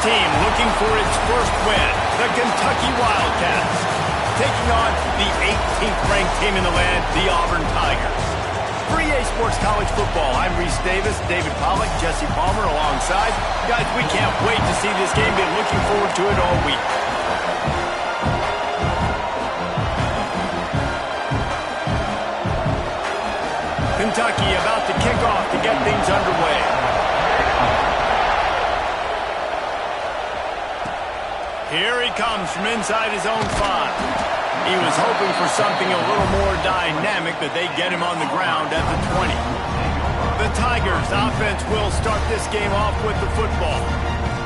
team looking for its first win, the Kentucky Wildcats, taking on the 18th ranked team in the land, the Auburn Tigers. For EA Sports College Football, I'm Reese Davis, David Pollack, Jesse Palmer alongside. Guys, we can't wait to see this game. Been looking forward to it all week. Kentucky about to kick off to get things underway. Here he comes from inside his own 5. He was hoping for something a little more dynamic, but they get him on the ground at the 20. The Tigers' offense will start this game off with the football.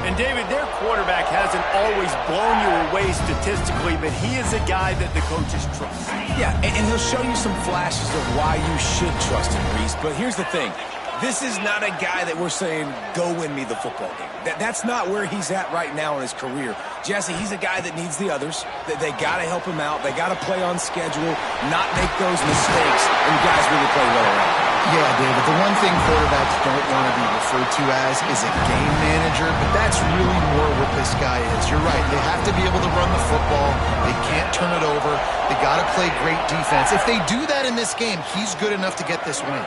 And, David, their quarterback hasn't always blown you away statistically, but he is a guy that the coaches trust. Yeah, and he'll show you some flashes of why you should trust him, Reese. But here's the thing. This is not a guy that we're saying, go win me the football game. That's not where he's at right now in his career. Jesse, he's a guy that needs the others. They got to help him out. They got to play on schedule, not make those mistakes, and guys really play well around. Yeah, David, the one thing quarterbacks don't want to be referred to as is a game manager, but that's really more what this guy is. You're right. They have to be able to run the football. They can't turn it over. They got to play great defense. If they do that in this game, he's good enough to get this win.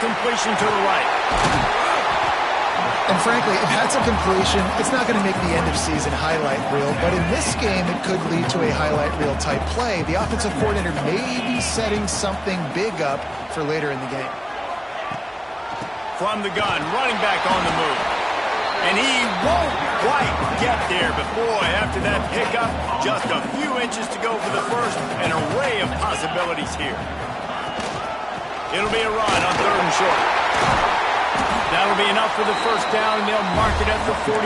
Completion to the right. And frankly, if that's a completion, it's not going to make the end of season highlight reel, but in this game, it could lead to a highlight reel type play. The offensive coordinator may be setting something big up for later in the game. From the gun, running back on the move. And he won't quite get there, but boy, after that pickup, just a few inches to go for the first, an array of possibilities here. It'll be a run on 3rd and short. That'll be enough for the first down, and they'll mark it at the 48.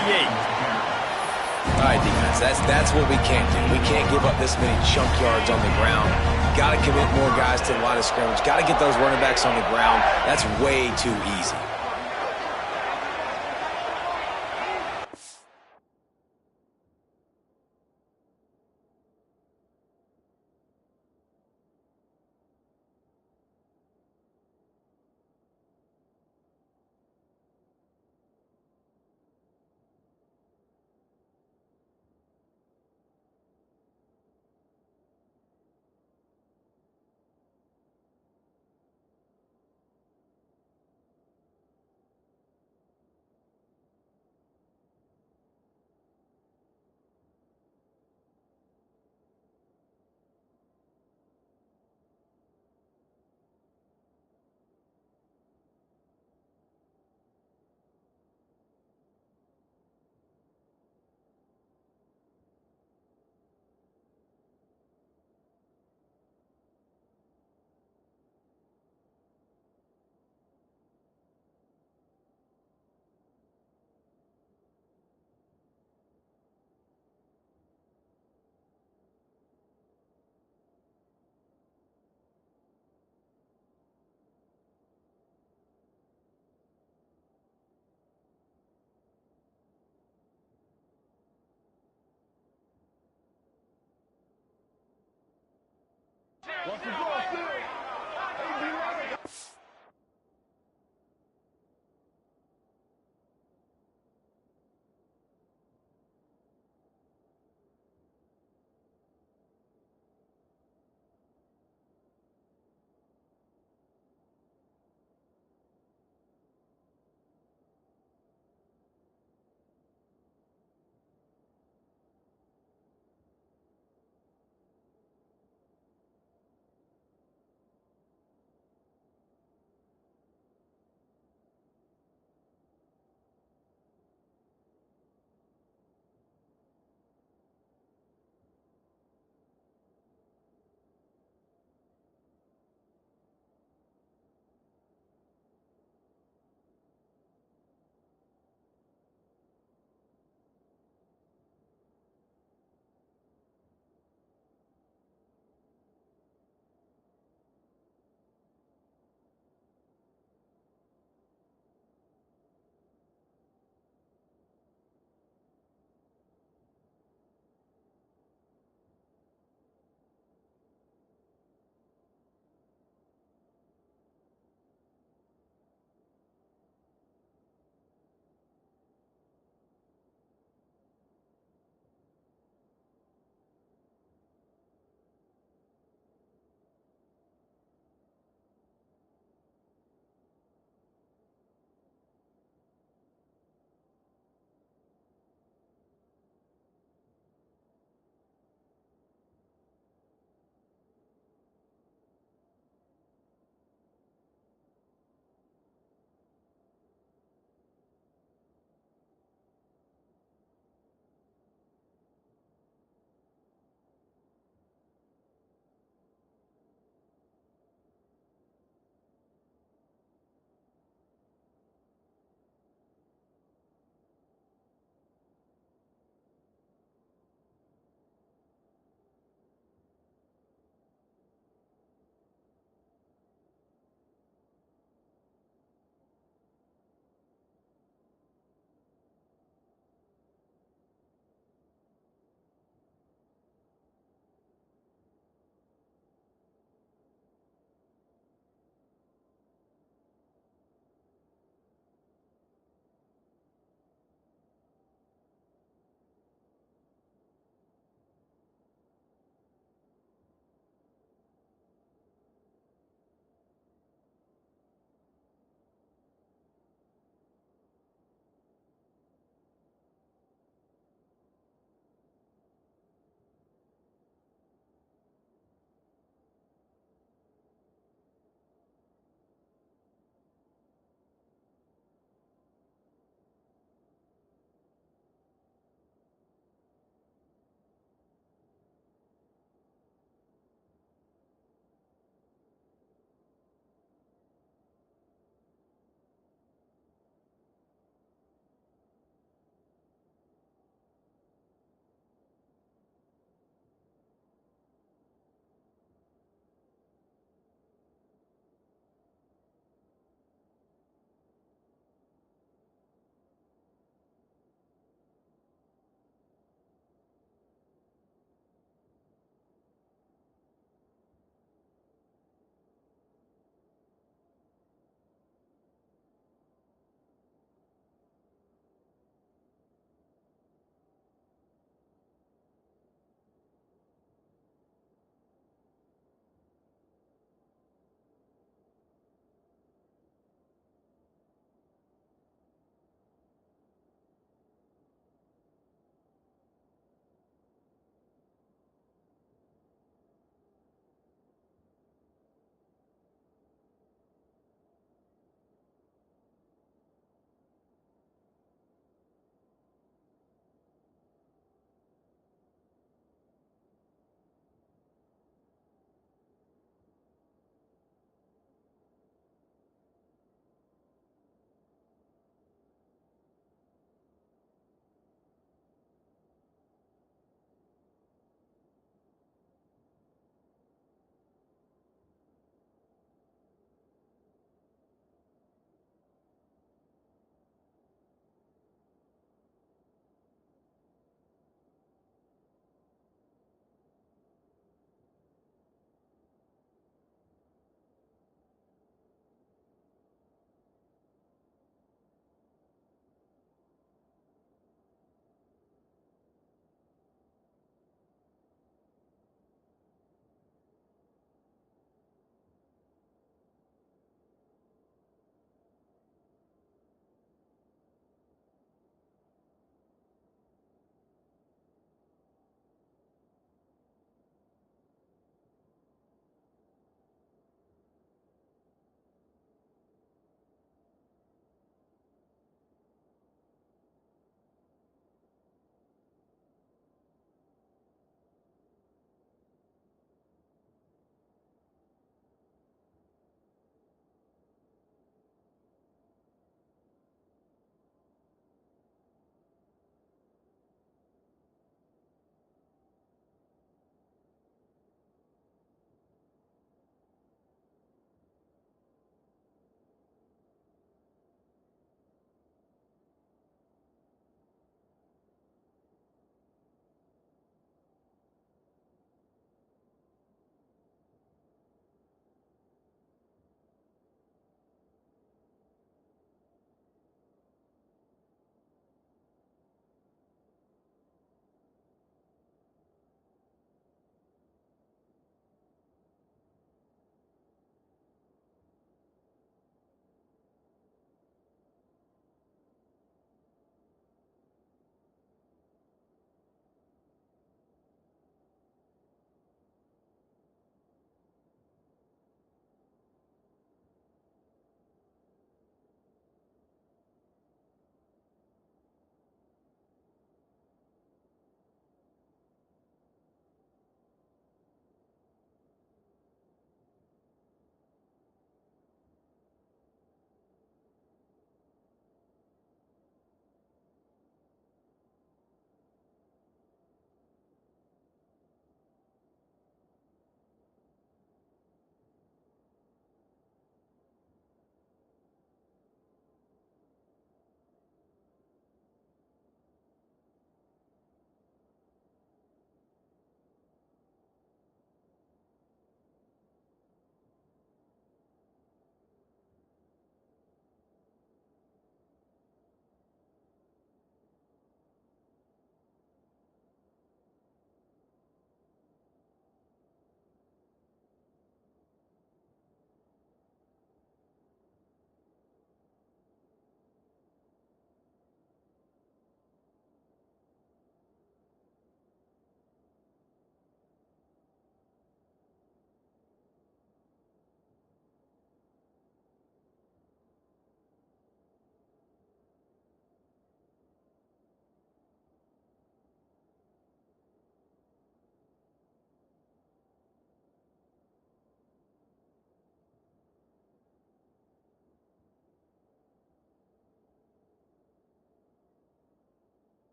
All right, defense, that's what we can't do. We can't give up this many chunk yards on the ground. Got to commit more guys to the line of scrimmage. Got to get those running backs on the ground. That's way too easy.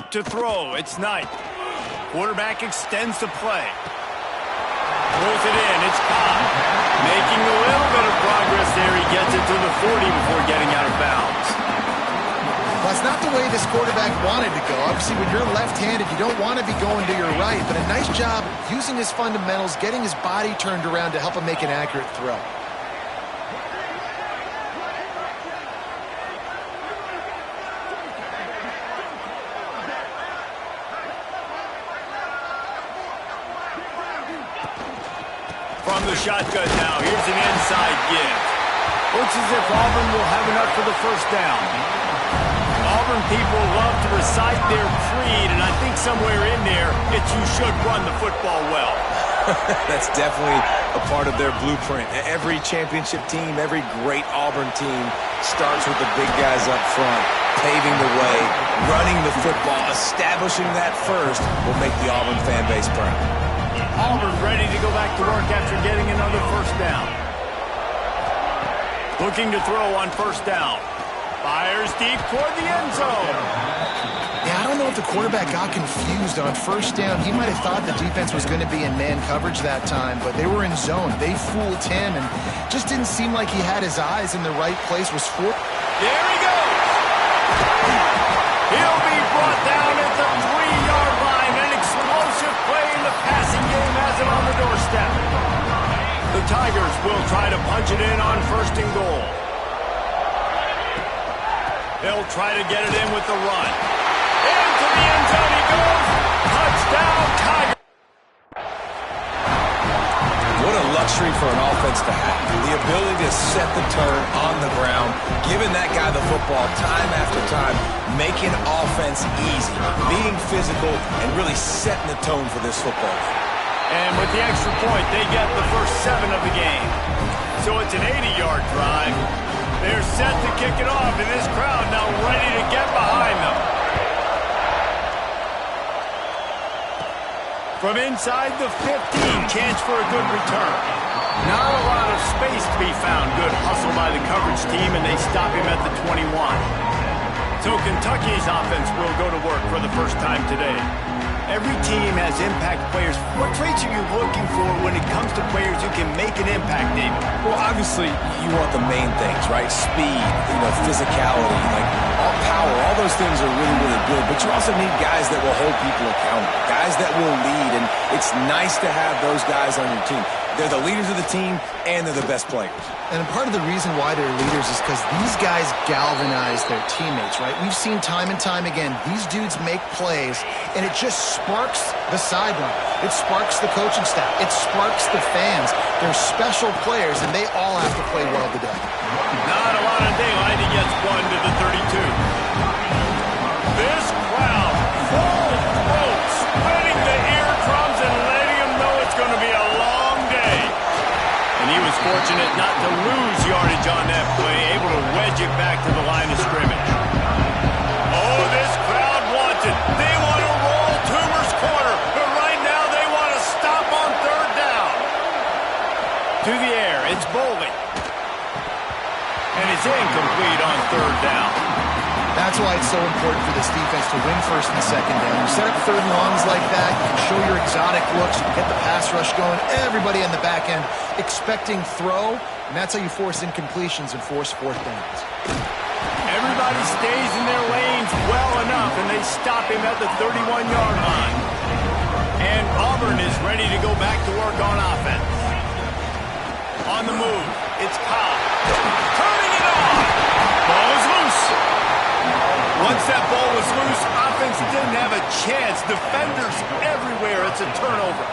To throw, it's Knight. Quarterback extends the play. Throws it in, it's Ncaa. Making a little bit of progress there. He gets it to the 40 before getting out of bounds. Well, it's not the way this quarterback wanted to go. Obviously, when you're left-handed, you don't want to be going to your right, but a nice job using his fundamentals, getting his body turned around to help him make an accurate throw. From the shotgun now, here's an inside give. Looks as if Auburn will have enough for the first down. Auburn people love to recite their creed, and I think somewhere in there, it's you should run the football well. That's definitely a part of their blueprint. Every championship team, every great Auburn team starts with the big guys up front, paving the way, running the football, establishing that first will make the Auburn fan base proud. Auburn ready to go back to work after getting another first down. Looking to throw on first down. Fires deep toward the end zone. Yeah, I don't know if the quarterback got confused on first down. He might have thought the defense was going to be in man coverage that time, but they were in zone. They fooled him and just didn't seem like he had his eyes in the right place. There he goes. He'll be brought down at the 3-yard line. An explosive play in the passing game has him on the doorstep. The Tigers will try to punch it in on first and goal. They'll try to get it in with the run. Into the end zone he goes. Touchdown, Tigers. What a luxury for an offense to have. The ability to set the turn on the ground, giving that guy the football time after time, making offense easy, being physical, and really setting the tone for this football game. And with the extra point, they get the first 7 of the game. So it's an 80-yard drive. They're set to kick it off, and this crowd now ready to get behind them. From inside the 15, chance for a good return. Not a lot of space to be found. Good hustle by the coverage team, and they stop him at the 21. So Kentucky's offense will go to work for the first time today. Every team has impact players. What traits are you looking for when it comes to players who can make an impact, David? Well, obviously, you want the main things, right? Speed, physicality, all power. All those things are really, really good. But you also need guys that will hold people accountable, guys that will lead. And it's nice to have those guys on your team. They're the leaders of the team, and they're the best players. And part of the reason why they're leaders is because these guys galvanize their teammates, right? We've seen time and time again, these dudes make plays, and it just sparks the sideline. It sparks the coaching staff. It sparks the fans. They're special players, and they all have to play well today. Not a lot of daylight. He gets 1 to the 32. This crowd, full throat, splitting the eardrums and letting them know it's going to be a long day. And he was fortunate not to lose yardage on that play, able to wedge it back to the line of scrimmage. Oh, this crowd wants it. They want to roll Toomer's corner, but right now they want to stop on third down. To the air, it's Bowling. And it's incomplete on third down. That's why it's so important for this defense to win first and second down. You set up third and longs like that, you can show your exotic looks, you get the pass rush going, everybody on the back end expecting throw, and that's how you force incompletions and force fourth downs. Everybody stays in their lanes well enough, and they stop him at the 31-yard line. And Auburn is ready to go back to work on offense. On the move, it's Ncaa. Turning it on! Ball is loose. Once that ball was loose, offense didn't have a chance. Defenders everywhere. It's a turnover.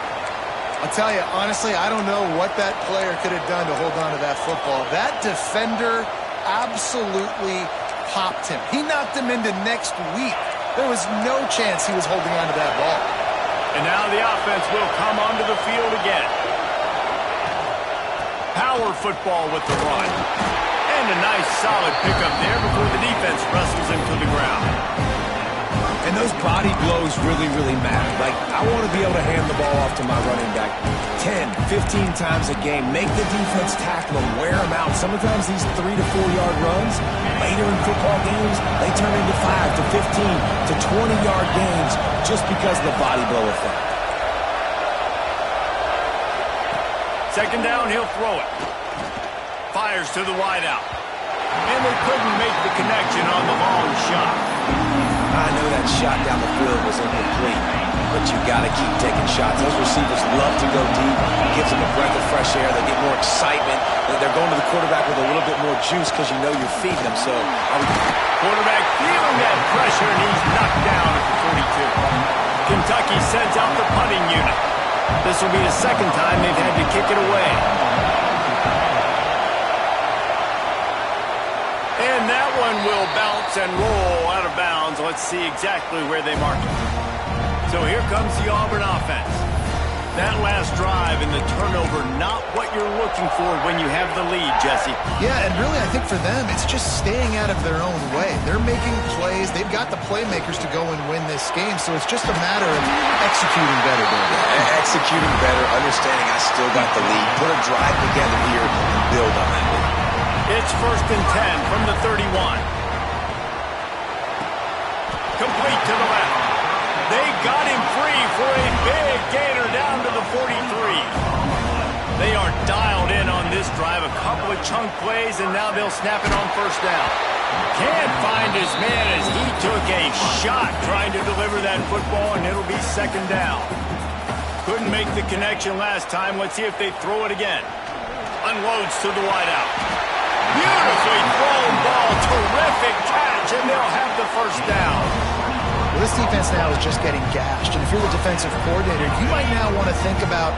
I'll tell you, honestly, I don't know what that player could have done to hold on to that football. That defender absolutely popped him. He knocked him into next week. There was no chance he was holding on to that ball. And now the offense will come onto the field again. Power football with the run. And a nice solid pickup there before the defense wrestles him to the ground. And those body blows really, really matter. Like, I want to be able to hand the ball off to my running back 10, 15 times a game. Make the defense tackle them, wear them out. Sometimes these 3 to 4 yard runs, later in football games, they turn into 5 to 15 to 20-yard games just because of the body blow effect. Second down, he'll throw it. Fires to the wideout. And they couldn't make the connection on the long shot. I know that shot down the field was incomplete, but you got to keep taking shots. Those receivers love to go deep. It gives them a breath of fresh air. They get more excitement. They're going to the quarterback with a little bit more juice because you know you're feeding them. So, quarterback feeling that pressure, and he's knocked down at the 42. Kentucky sends out the punting unit. This will be the second time they've had to kick it away. And that one will bounce and roll out of bounds. Let's see exactly where they mark it. So here comes the Auburn offense. That last drive and the turnover, not what you're looking for when you have the lead, Jesse. Yeah, and really I think for them, it's just staying out of their own way. They're making plays. They've got the playmakers to go and win this game, so it's just a matter of executing better, David. Executing better, understanding I still got the lead. Put a drive together here and build on that lead. It's 1st and 10 from the 31. Complete to the left. They got him free for a big gainer down to the 43. They are dialed in on this drive. A couple of chunk plays, and now they'll snap it on first down. Can't find his man as he took a shot trying to deliver that football, and it'll be second down. Couldn't make the connection last time. Let's see if they throw it again. Unloads to the wideout. Beautifully thrown ball. Terrific catch, and they'll have the first down. Well, this defense now is just getting gashed, and if you're the defensive coordinator, you might now want to think about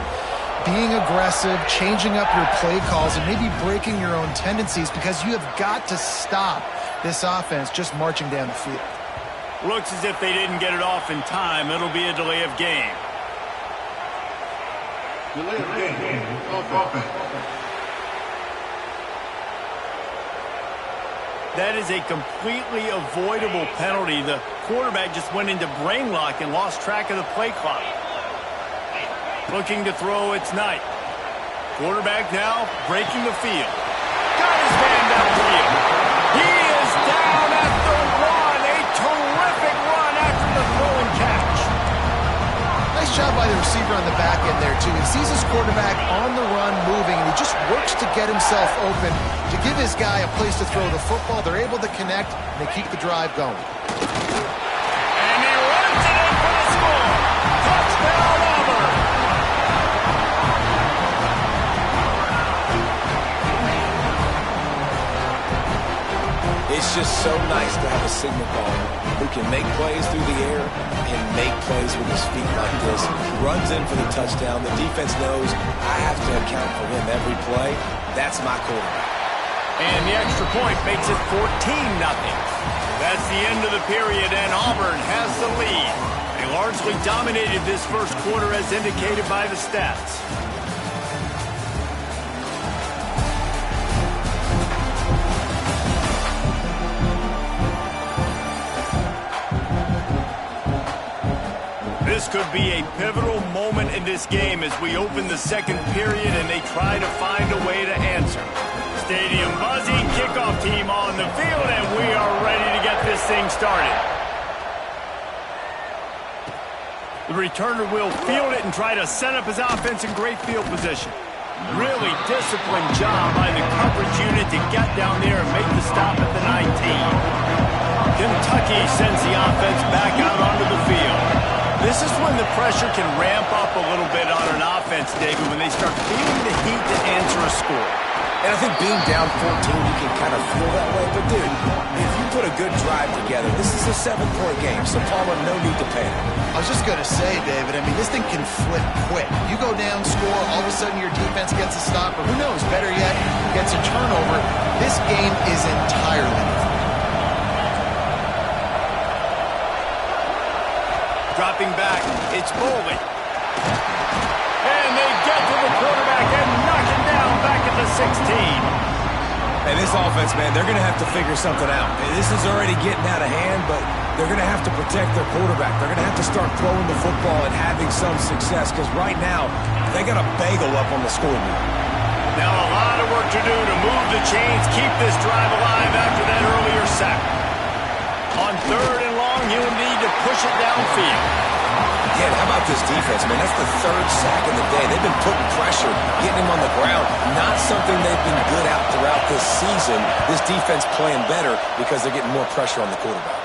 being aggressive, changing up your play calls, and maybe breaking your own tendencies because you have got to stop this offense just marching down the field. Looks as if they didn't get it off in time. It'll be a delay of game. Delay of game. Offense. That is a completely avoidable penalty. The quarterback just went into brain lock and lost track of the play clock. Looking to throw, it's Knight. Quarterback now breaking the field. Got his man downfield. He is down at the 1. A terrific run after the throw and catch. Nice job by the receiver on the back end there, too. He sees his quarterback on the run moving, and he just works to get himself open to give his guy a place to throw the football. They're able to connect, and they keep the drive going. And he runs it in for the score. Touchdown, Auburn. It's just so nice to have a signal caller who can make plays through the air and make plays with his feet like this. Runs in for the touchdown. The defense knows I have to account for him every play. That's my quarterback. And the extra point makes it 14-0. That's the end of the period, and Auburn has the lead. They largely dominated this first quarter as indicated by the stats. This could be a pivotal moment in this game as we open the second period and they try to find a way to answer. Stadium buzzing, kickoff team on the field, and we are ready to get this thing started. The returner will field it and try to set up his offense in great field position. Really disciplined job by the coverage unit to get down there and make the stop at the 19. Kentucky sends the offense back out onto the field. This is when the pressure can ramp up a little bit on an offense, David, when they start feeling the heat to answer a score. And I think being down 14, you can kind of feel that way. But, dude, if you put a good drive together, this is a 7-point game, so Palmer, no need to panic. I was just going to say, David, I mean, this thing can flip quick. You go down, score, all of a sudden your defense gets a stop, or who knows, better yet, gets a turnover. This game is entirely different. Dropping back, it's Boley. And they get to the quarterback and knock him down back at the 16. And this offense, man, they're going to have to figure something out. This is already getting out of hand, but they're going to have to protect their quarterback. They're going to have to start throwing the football and having some success, because right now, they got a bagel up on the scoreboard. Now a lot of work to do to move the chains, keep this drive alive after that earlier sack. On 3rd and long, he'll need to push it downfield. Again, how about this defense, man? That's the 3rd sack of the day. They've been putting pressure, getting him on the ground. Not something they've been good at throughout this season. This defense playing better because they're getting more pressure on the quarterback.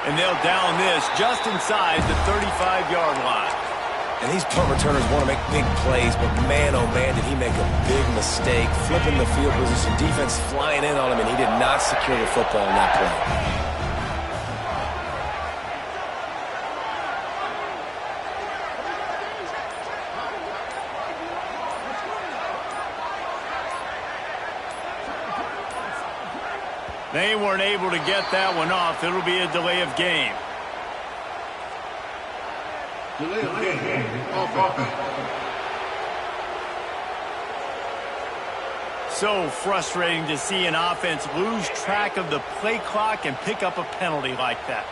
And they'll down this just inside the 35-yard line. And these punt returners want to make big plays, but man, oh man, did he make a big mistake. Flipping the field position, defense flying in on him, and he did not secure the football in that play. They weren't able to get that one off. It'll be a delay of game. Delay of game. Offense. So frustrating to see an offense lose track of the play clock and pick up a penalty like that.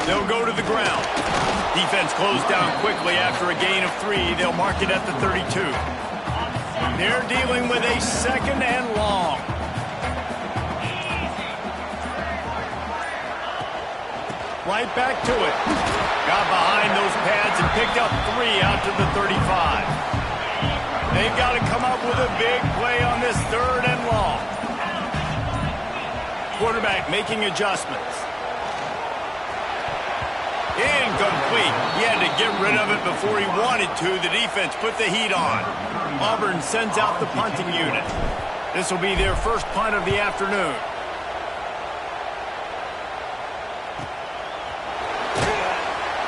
They'll go to the ground. Defense closed down quickly after a gain of 3. They'll mark it at the 32. They're dealing with a 2nd and long. Right back to it. Got behind those pads and picked up 3 out to the 35. They've got to come up with a big play on this 3rd and long. Quarterback making adjustments. Incomplete. He had to get rid of it before he wanted to. The defense put the heat on. Auburn sends out the punting unit. This will be their first punt of the afternoon.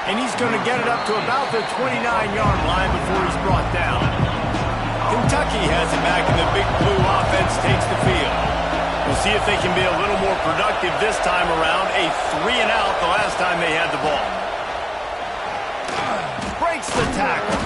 And he's going to get it up to about the 29-yard line before he's brought down. Kentucky has it back, and the Big Blue offense takes the field. We'll see if they can be a little more productive this time around. A 3-and-out the last time they had the ball. Breaks the tackle.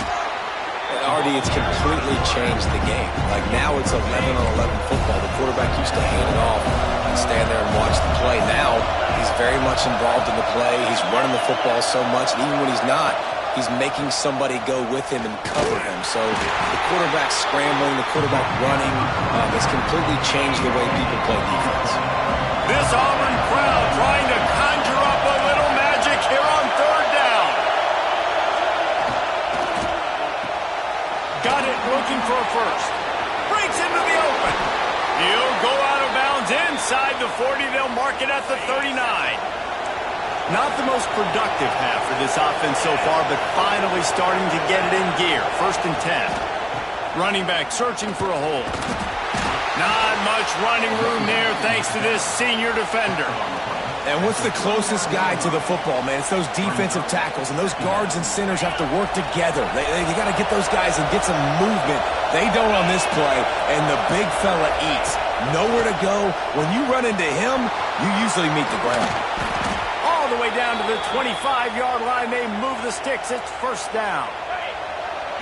And Artie, it's completely changed the game. Like now it's 11-on-11 football. The quarterback used to hand it off and stand there and watch the play. Now he's very much involved in the play. He's running the football so much, and even when he's not, he's making somebody go with him and cover him. So the quarterback scrambling, the quarterback running, has completely changed the way people play defense. This Auburn crowd trying to conjure up a little magic here on 3rd down. Got it, looking for a first. Breaks into the open. He'll go out of bounds inside the 40. They'll mark it at the 39. Not the most productive half for this offense so far, but finally starting to get it in gear. 1st and 10. Running back searching for a hole. Not much running room there thanks to this senior defender. And what's the closest guy to the football, man? It's those defensive tackles, and those guards and centers have to work together. They got to get those guys and get some movement. They don't on this play, and the big fella eats. Nowhere to go. When you run into him, you usually meet the ground. All the way down to the 25-yard line, they move the sticks. It's 1st down.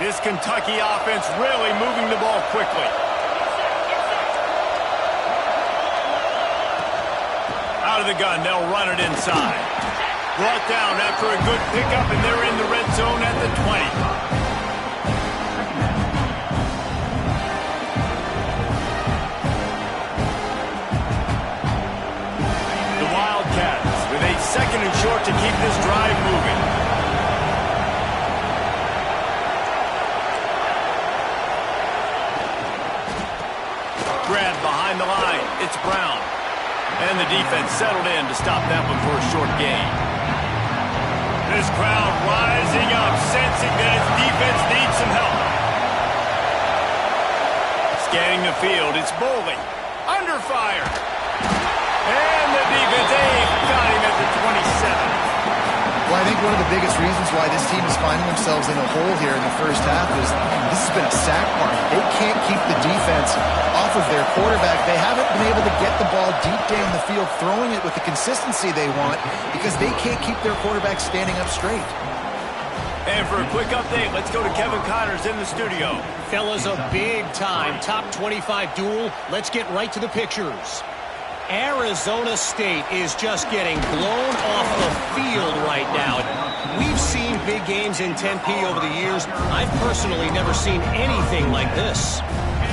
This Kentucky offense really moving the ball quickly. Out of the gun, they'll run it inside. Brought down after a good pickup, and they're in the red zone at the 20. The Wildcats with a 2nd and short to keep this drive moving. Grab behind the line. It's Brown. And the defense settled in to stop that one for a short gain. This crowd rising up, sensing that its defense needs some help. Scanning the field, it's Bowling. Under fire. And the defense got him at the 27. Well, I think one of the biggest reasons why this team is finding themselves in a hole here in the first half is this has been a sack market. They can't keep the defense off of their quarterback. They haven't been able to get the ball deep down the field, throwing it with the consistency they want because they can't keep their quarterback standing up straight. And for a quick update, let's go to Kevin Connors in the studio. Fellas, a big-time top 25 duel. Let's get right to the pictures. Arizona State is just getting blown off the field right now. We've seen big games in Tempe over the years. I've personally never seen anything like this.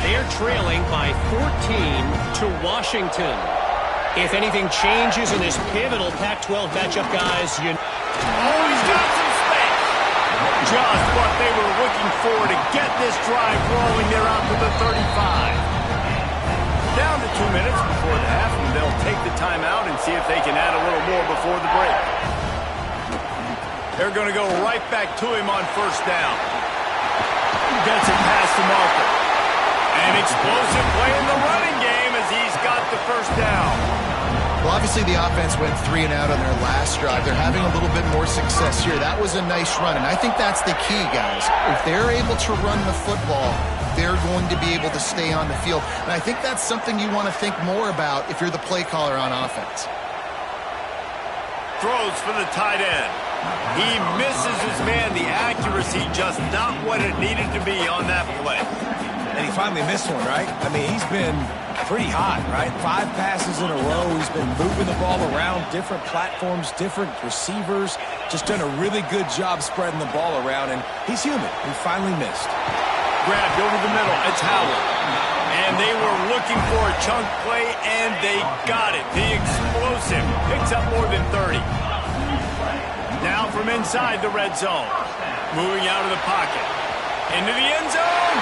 They're trailing by 14 to Washington. If anything changes in this pivotal Pac-12 matchup, guys, you... Oh, he's got some space. Just what they were looking for to get this drive rolling. They're out to the 35. Down to 2 minutes before the half, and they'll take the timeout and see if they can add a little more before the break. They're going to go right back to him on first down. Gets it past the marker. An explosive play in the running game as he's got the first down. Well, obviously the offense went 3 and out on their last drive. They're having a little bit more success here. That was a nice run, and I think that's the key, guys. If they're able to run the football, they're going to be able to stay on the field. And I think that's something you want to think more about if you're the play caller on offense. Throws for the tight end. He misses his man. The accuracy just not what it needed to be on that play. And he finally missed one, right? I mean, he's been pretty hot, right? 5 passes in a row. He's been moving the ball around, different platforms, different receivers. Just done a really good job spreading the ball around, and he's human. He finally missed. Grabbed over the middle. It's Howard. And they were looking for a chunk play, and they got it. The explosive picks up more than 30. Now from inside the red zone. Moving out of the pocket. Into the end zone.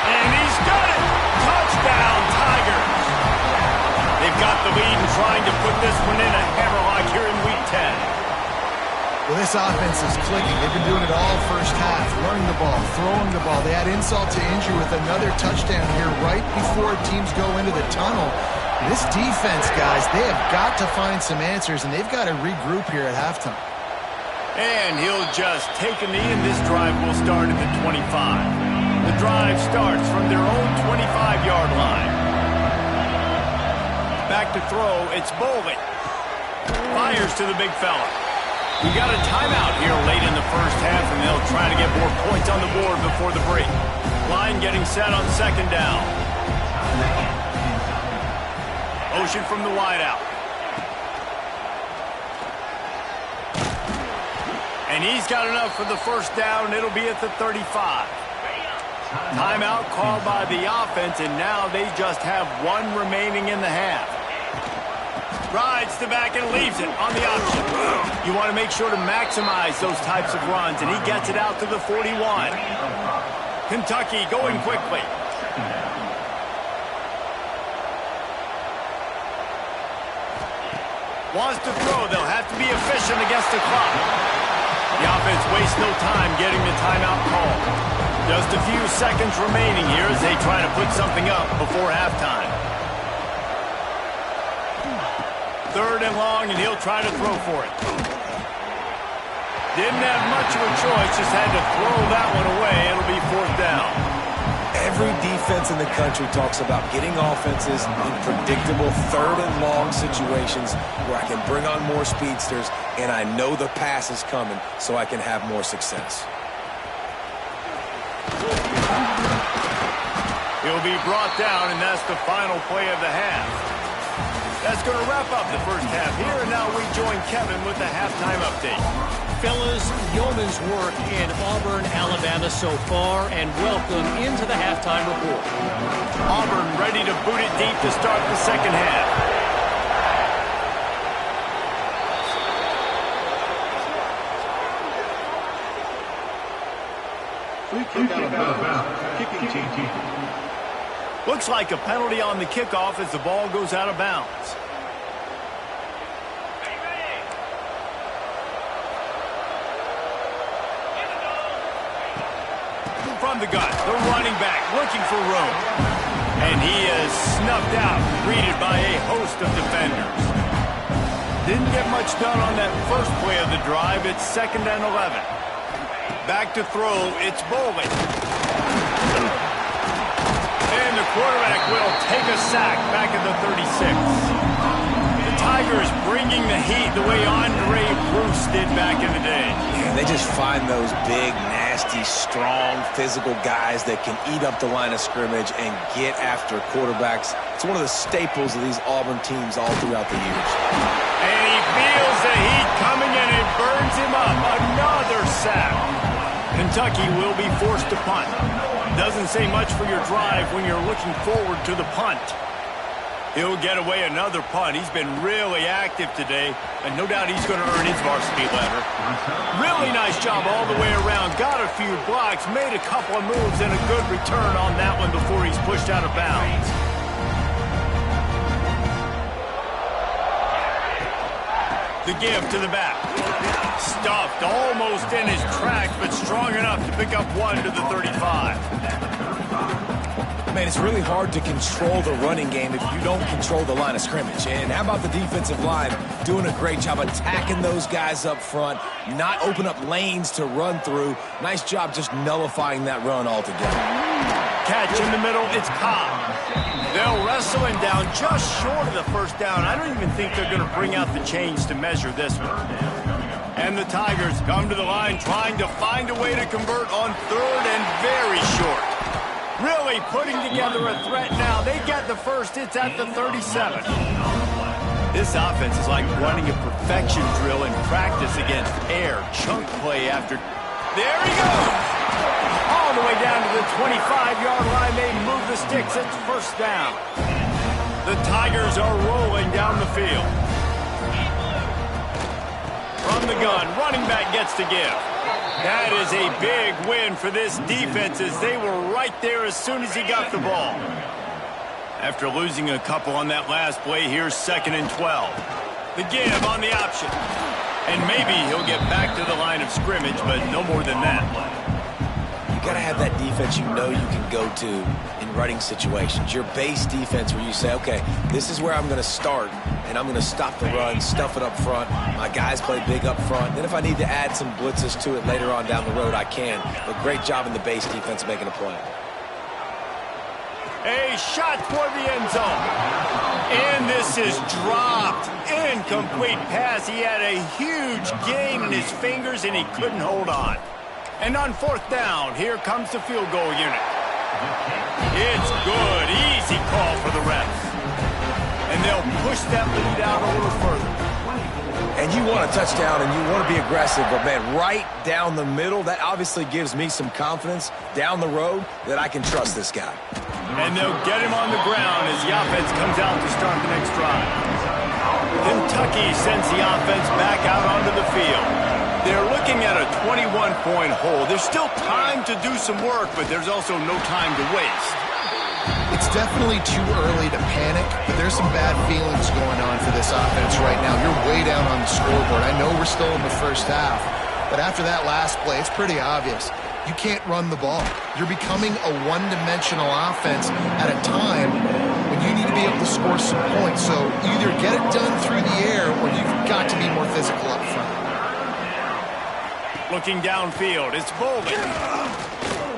And he's got it. Touchdown, Tigers. They've got the lead and trying to put this one in a hammerlock here in Week 10. Well, this offense is clicking. They've been doing it all first half, running the ball, throwing the ball. They had insult to injury with another touchdown here right before teams go into the tunnel. This defense, guys, they have got to find some answers, and they've got to regroup here at halftime. And he'll just take a knee, and this drive will start at the 25. The drive starts from their own 25-yard line. Back to throw, it's Bowling. Fires to the big fella. We got a timeout here late in the first half, and they'll try to get more points on the board before the break. Line getting set on second down. Motion from the wideout. And he's got enough for the first down. It'll be at the 35. Timeout called by the offense, and now they just have 1 remaining in the half. Rides to back and leaves it on the option. You want to make sure to maximize those types of runs, and he gets it out to the 41. Kentucky going quickly. Wants to throw. They'll have to be efficient against the clock. The offense wastes no time getting the timeout call. Just a few seconds remaining here as they try to put something up before halftime. 3rd and long, and he'll try to throw for it. Didn't have much of a choice, just had to throw that one away. It'll be 4th down. Every defense in the country talks about getting offenses in predictable 3rd and long situations where I can bring on more speedsters, and I know the pass is coming, so I can have more success. He'll be brought down, and that's the final play of the half. That's going to wrap up the first half here, and now we join Kevin with the halftime update. Fellas, yeoman's work in Auburn, Alabama so far, and welcome into the halftime report. Auburn ready to boot it deep to start the second half. Free kick out of bounds. Kicking team. Looks like a penalty on the kickoff as the ball goes out of bounds. From the gun, the running back looking for room. And he is snuffed out, greeted by a host of defenders. Didn't get much done on that first play of the drive. It's 2nd and 11. Back to throw, it's Bowling. And the quarterback will take a sack back at the 36. The Tigers bringing the heat the way Andre Bruce did back in the day. Yeah, they just find those big, nasty, strong, physical guys that can eat up the line of scrimmage and get after quarterbacks. It's one of the staples of these Auburn teams all throughout the years. And he feels the heat coming and it burns him up. Another sack. Kentucky will be forced to punt. Doesn't say much for your drive when you're looking forward to the punt. He'll get away another punt. He's been really active today, and no doubt he's going to earn his varsity letter. Really nice job all the way around. Got a few blocks, made a couple of moves, and a good return on that one before he's pushed out of bounds. The give to the back. Stuffed almost in his tracks, but strong enough to pick up one to the 35. Man, it's really hard to control the running game if you don't control the line of scrimmage. And how about the defensive line doing a great job attacking those guys up front, not open up lanes to run through. Nice job just nullifying that run altogether. Catch in the middle, it's Cobb. They'll wrestle him down just short of the first down. I don't even think they're going to bring out the chains to measure this one. And the Tigers come to the line trying to find a way to convert on third and very short. Really putting together a threat now. They get the first. It's at the 37. This offense is like running a perfection drill in practice against air. Chunk play after. There he goes. All the way down to the 25-yard line. They move the sticks. It's first down. The Tigers are rolling down the field. From the gun, running back gets to give. That is a big win for this defense as they were right there as soon as he got the ball. After losing a couple on that last play, here's 2nd and 12. The give on the option. And maybe he'll get back to the line of scrimmage, but no more than that. You got to have that defense you know you can go to in running situations. Your base defense where you say, okay, this is where I'm going to start, and I'm going to stop the run, stuff it up front. My guys play big up front. Then if I need to add some blitzes to it later on down the road, I can. But great job in the base defense making a play. A shot toward the end zone. And this is dropped. Incomplete pass. He had a huge gain in his fingers, and he couldn't hold on. And on 4th down, here comes the field goal unit. It's good. Easy call for the refs. And they'll push that lead out a little further. And you want a touchdown and you want to be aggressive, but man, right down the middle, that obviously gives me some confidence down the road that I can trust this guy. And they'll get him on the ground as the offense comes out to start the next drive. Kentucky sends the offense back out onto the field. They're looking at a 21-point hole. There's still time to do some work, but there's also no time to waste. It's definitely too early to panic, but there's some bad feelings going on for this offense right now. You're way down on the scoreboard. I know we're still in the first half, but after that last play, it's pretty obvious. You can't run the ball. You're becoming a one-dimensional offense at a time when you need to be able to score some points. So either get it done through the air or you've got to be more physical up front. Looking downfield, it's Bolden.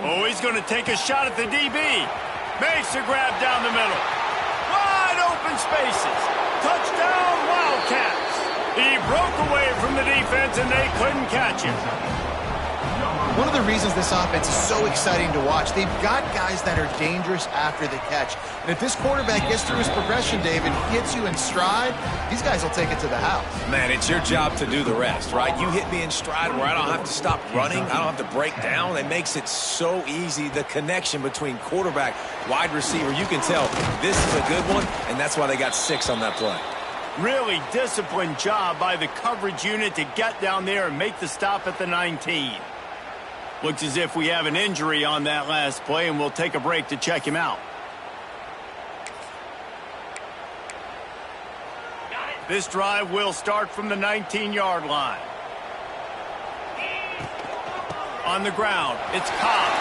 Oh, he's going to take a shot at the DB. Makes a grab down the middle. Wide open spaces. Touchdown, Wildcats. He broke away from the defense, and they couldn't catch him. One of the reasons this offense is so exciting to watch, they've got guys that are dangerous after the catch. And if this quarterback gets through his progression, David, hits you in stride, these guys will take it to the house. Man, it's your job to do the rest, right? You hit me in stride where I don't have to stop running. I don't have to break down. It makes it so easy, the connection between quarterback, wide receiver. You can tell this is a good one, and that's why they got 6 on that play. Really disciplined job by the coverage unit to get down there and make the stop at the 19. Looks as if we have an injury on that last play, and we'll take a break to check him out. This drive will start from the 19-yard line. On the ground, it's Cobb.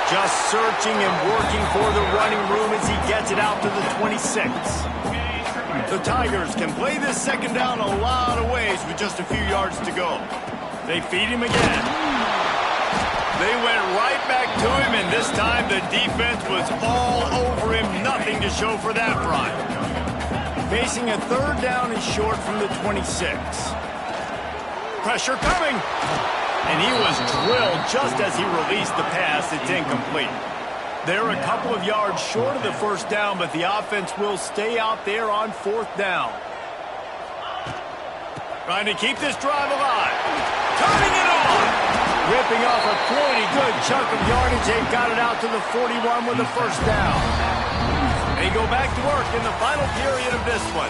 Just searching and working for the running room as he gets it out to the 26. The Tigers can play this second down a lot of ways with just a few yards to go. They feed him again. They went right back to him, and this time the defense was all over him. Nothing to show for that run. Facing a third down and short from the 26. Pressure coming. And he was drilled just as he released the pass. It's incomplete. They're a couple of yards short of the first down, but the offense will stay out there on fourth down. Trying to keep this drive alive. Turning it on. Ripping off a pretty good chunk of yardage. They've got it out to the 41 with the first down. They go back to work in the final period of this one.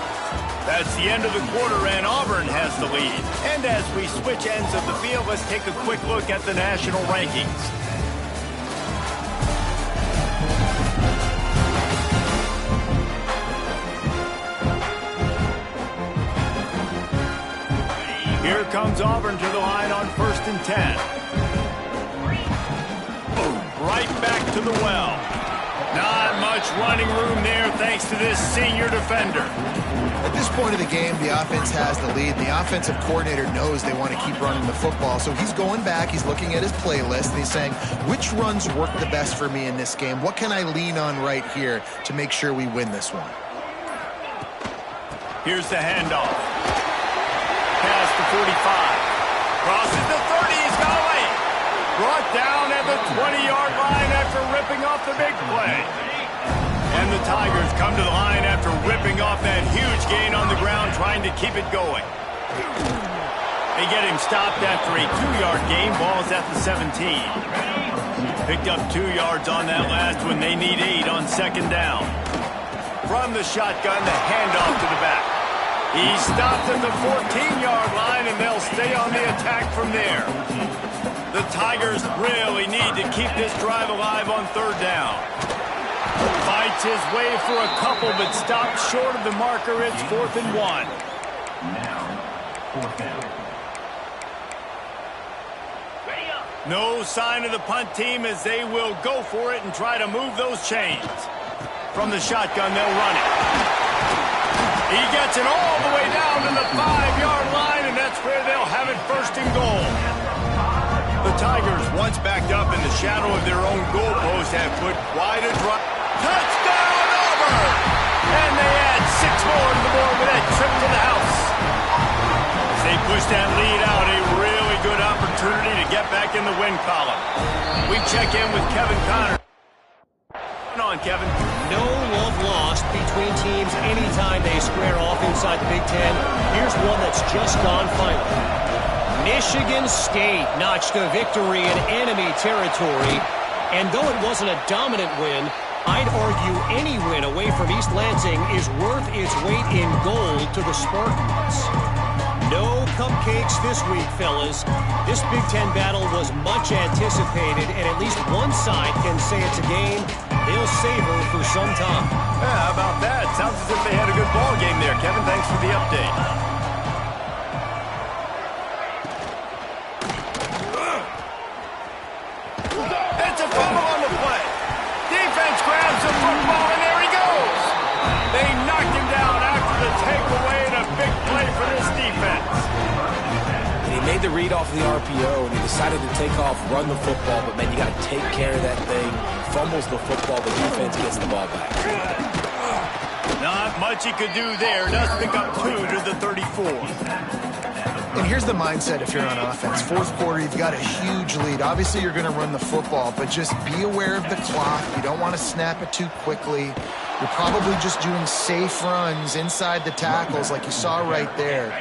That's the end of the quarter, and Auburn has the lead. And as we switch ends of the field, let's take a quick look at the national rankings. Here comes Auburn to the line on 1st and 10. Boom, right back to the well. Not much running room there thanks to this senior defender. At this point of the game, the offense has the lead. The offensive coordinator knows they want to keep running the football, so he's going back, he's looking at his playlist, and he's saying, which runs work the best for me in this game? What can I lean on right here to make sure we win this one? Here's the handoff. Pass to 45. Crosses the 30. He's got away. Brought down at the 20-yard line after ripping off the big play. And the Tigers come to the line after ripping off that huge gain on the ground, trying to keep it going. They get him stopped after a 2-yard gain. Ball's at the 17. Picked up 2 yards on that last one. They need 8 on second down. From the shotgun, the handoff to the back. He stopped at the 14-yard line, and they'll stay on the attack from there. The Tigers really need to keep this drive alive on third down. Fights his way for a couple, but stopped short of the marker. It's 4th and 1. Now, 4th down. No sign of the punt team as they will go for it and try to move those chains. From the shotgun, they'll run it. He gets it all the way down to the 5-yard line, and that's where they'll have it 1st and goal. The Tigers, once backed up in the shadow of their own goalpost, have put quite a drive. Touchdown, Auburn! And they add 6 more to the board with that trip to the house. As they push that lead out, a really good opportunity to get back in the win column. We check in with Kevin Connor. On, Kevin. No love lost between teams anytime they square off inside the Big Ten. Here's one that's just gone final. Michigan State notched a victory in enemy territory. And though it wasn't a dominant win, I'd argue any win away from East Lansing is worth its weight in gold to the Spartans. No cupcakes this week, fellas. This Big Ten battle was much anticipated, and at least one side can say it's a game they'll savor for some time. Yeah, how about that? Sounds as if they had a good ball game there, Kevin. Thanks for the update. It's a fumble on the play. Defense grabs the football, and there he goes. They knocked him down after the takeaway, and a big play for this defense. And he made the read off the RPO, and he decided to take off, run the football, but, man, you got to take care of that thing. Fumbles the football, the defense gets the ball back. Not much he could do there. Does pick up 2 to the 34. And here's the mindset if you're on offense. Fourth quarter, you've got a huge lead. Obviously, you're going to run the football, but just be aware of the clock. You don't want to snap it too quickly. You're probably just doing safe runs inside the tackles like you saw right there.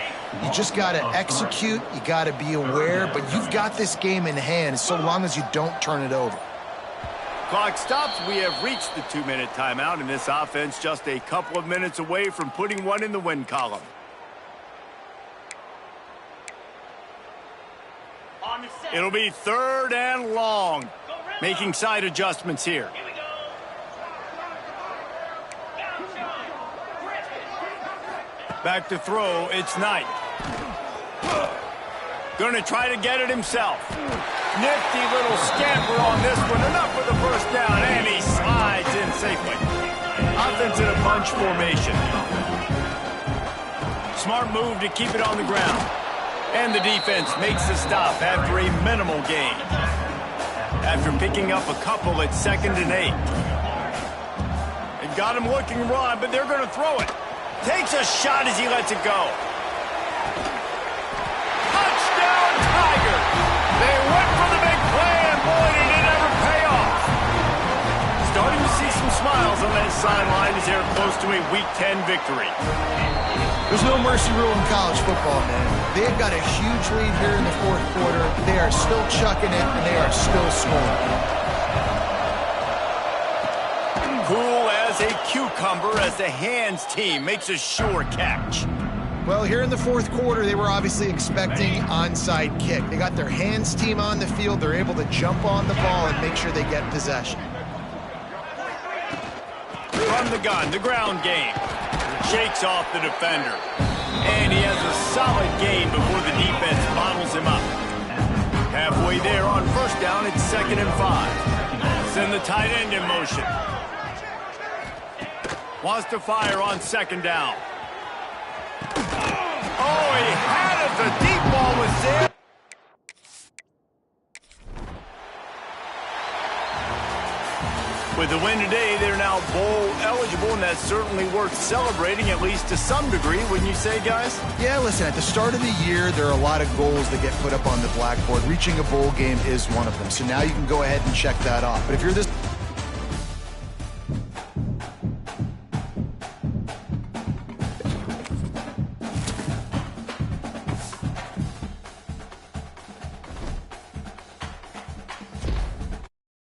You just got to execute. You got to be aware, but you've got this game in hand so long as you don't turn it over. Clock stops. We have reached the 2-minute timeout, and this offense just a couple of minutes away from putting one in the win column. It'll be 3rd and long. Making side adjustments here. Back to throw. It's Knight. Going to try to get it himself. Nifty little scamper on this one. Enough for the first down, and he slides in safely. Offense in a bunch formation. Smart move to keep it on the ground. And the defense makes the stop after a minimal gain. After picking up a couple at 2nd and 8. It got him looking run, but they're going to throw it. Takes a shot as he lets it go. Touchdown, Tigers! They went for the big play, and boy, did it ever pay off. Starting to see some smiles on that sideline as they're close to a Week 10 victory. There's no mercy rule in college football, man. They've got a huge lead here in the fourth quarter. They are still chucking it, and they are still scoring. Cool as a cucumber as the hands team makes a sure catch. Well, here in the fourth quarter, they were obviously expecting onside kick. They got their hands team on the field. They're able to jump on the ball and make sure they get possession. From the gun, the ground game. Shakes off the defender. And he has a solid gain before the defense bottles him up. Halfway there on first down, it's 2nd and 5. Send the tight end in motion. Wants to fire on 2nd down. Oh, he had it. The deep ball was there. With the win today, they're now bowl eligible, and that's certainly worth celebrating, at least to some degree, wouldn't you say, guys? Yeah, listen, at the start of the year, there are a lot of goals that get put up on the blackboard. Reaching a bowl game is one of them. So now you can go ahead and check that off. But if you're this